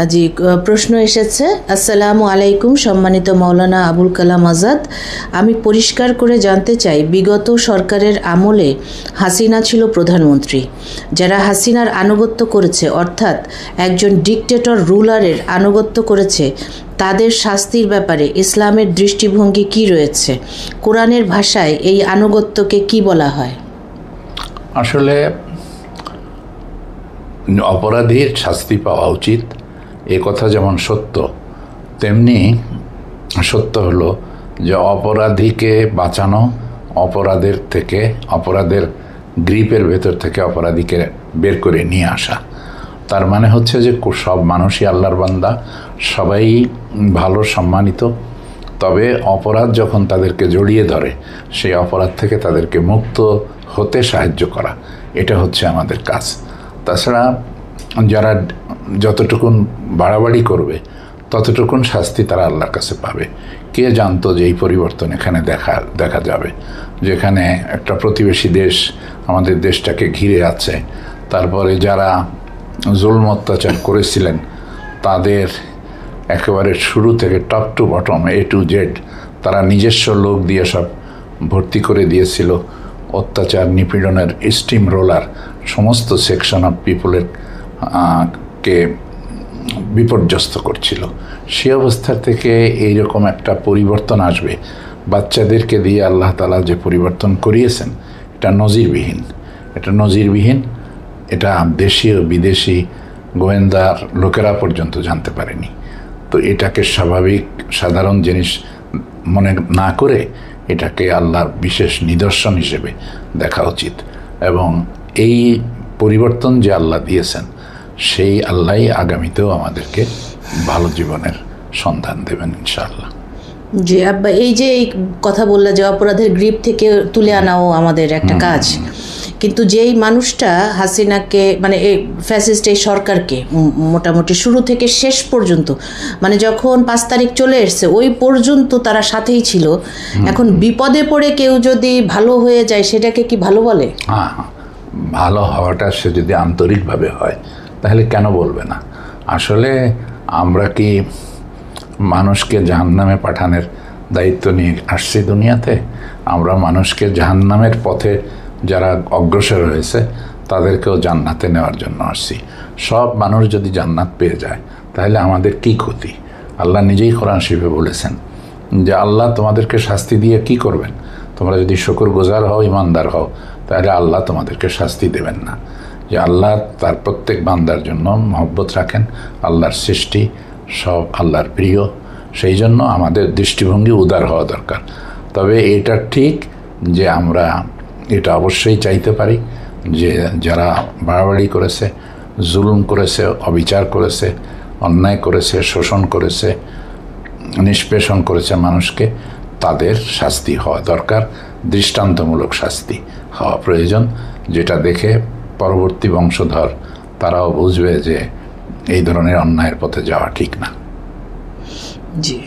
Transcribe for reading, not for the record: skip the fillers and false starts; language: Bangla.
জি, প্রশ্ন এসেছে। আসসালামু আলাইকুম সম্মানিত মাওলানা আবুল কালাম আজাদ, আমি পরিষ্কার করে জানতে চাই, বিগত সরকারের আমলে হাসিনা ছিল প্রধানমন্ত্রী। যারা হাসিনার আনুগত্য করেছে, অর্থাৎ একজন ডিকটেটর রুলারের আনুগত্য করেছে, তাদের শাস্তির ব্যাপারে ইসলামের দৃষ্টিভঙ্গি কি রয়েছে? কোরআনের ভাষায় এই আনুগত্যকে কি বলা হয়? আসলে অপরাধীর শাস্তি পাওয়া উচিত, এ কথা যেমন সত্য, তেমনি সত্য হলো যে অপরাধীকে বাঁচানো, অপরাধের থেকে, অপরাধের গ্রিপের ভেতর থেকে অপরাধীকে বের করে নিয়ে আসা। তার মানে হচ্ছে যে সব মানুষই আল্লাহর বান্দা, সবাই ভালো, সম্মানিত, তবে অপরাধ যখন তাদেরকে জড়িয়ে ধরে, সেই অপরাধ থেকে তাদেরকে মুক্ত হতে সাহায্য করা, এটা হচ্ছে আমাদের কাজ। তাছাড়া যারা যতটুকুন বাড়াবাড়ি করবে ততটুকুন শাস্তি তারা আল্লাহর কাছে পাবে। কে জানতো যে এই পরিবর্তন এখানে দেখা যাবে, যেখানে একটা প্রতিবেশী দেশ আমাদের দেশটাকে ঘিরে আছে, তারপরে যারা জুলম অত্যাচার করেছিলেন তাদের একেবারে শুরু থেকে top to bottom, A to Z তারা নিজস্ব লোক দিয়ে সব ভর্তি করে দিয়েছিল। অত্যাচার, নিপীড়নের স্টিম রোলার সমস্ত সেকশন অফ পিপলের কে বিপর্যস্ত করছিল। সে অবস্থা থেকে এইরকম একটা পরিবর্তন আসবে, বাচ্চাদেরকে দিয়ে আল্লাহ তাআলা যে পরিবর্তন করিয়েছেন, এটা নজিরবিহীন। এটা দেশীয় বিদেশি গোয়েন্দার লোকেরা পর্যন্ত জানতে পারেনি। তো এটাকে স্বাভাবিক সাধারণ জিনিস মনে না করে এটাকে আল্লাহর বিশেষ নিদর্শন হিসেবে দেখা উচিত, এবং এই পরিবর্তন যে আল্লাহ দিয়েছেন সেই আল্লাহই আগামীতেও আমাদেরকে ভালো জীবনের সন্ধান দেবেন ইনশাআল্লাহ। জি আব্বা, এই যে এই কথা বললে যে অপরাধের গ্রিপ থেকে তুলে আনাও আমাদের একটা কাজ, কিন্তু যেই মানুষটা হাসিনাকে, মানে এই ফ্যাসিস্ট এই সরকারকে মোটামুটি শুরু থেকে শেষ পর্যন্ত, মানে যখন 5 তারিখ চলে এসছে ওই পর্যন্ত তারা সাথেই ছিল, এখন বিপদে পড়ে কেউ যদি ভালো হয়ে যায় সেটাকে কি ভালো বলে? হ্যাঁ, ভালো হওয়াটা সে যদি আন্তরিকভাবে হয় তাহলে কেন বলবে না? আসলে আমরা কি মানুষকে জাহান্নামে পাঠানোর দায়িত্ব নিয়ে আসছি দুনিয়াতে? আমরা মানুষকে জাহান্নামের পথে যারা অগ্রসর হয়েছে তাদেরকেও জান্নাতে নেওয়ার জন্য আসছি। সব মানুষ যদি জান্নাত পেয়ে যায় তাহলে আমাদের কি ক্ষতি? আল্লাহ নিজেই কোরআন শরীফে বলেছেন যে আল্লাহ তোমাদেরকে শাস্তি দিয়ে কি করবেন? তোমরা যদি শুকরগুজার হও, ইমানদার হও, তাহলে আল্লাহ তোমাদেরকে শাস্তি দেবেন না। যে আল্লাহ তার প্রত্যেক বান্দার জন্য মহব্বত রাখেন, আল্লাহর সৃষ্টি সব আল্লাহর প্রিয়, সেই জন্য আমাদের দৃষ্টিভঙ্গি উদার হওয়া দরকার। তবে এটা ঠিক যে আমরা এটা অবশ্যই চাইতে পারি যে যারা বাড়াবাড়ি করেছে, জুলুম করেছে, অবিচার করেছে, অন্যায় করেছে, শোষণ করেছে, নিষ্পেষণ করেছে মানুষকে, তাদের শাস্তি হওয়া দরকার, দৃষ্টান্তমূলক শাস্তি হওয়া প্রয়োজন, যেটা দেখে পরবর্তী বংশধর তারাও বুঝবে যে এই ধরনের অন্যায়ের পথে যাওয়া ঠিক না। জি।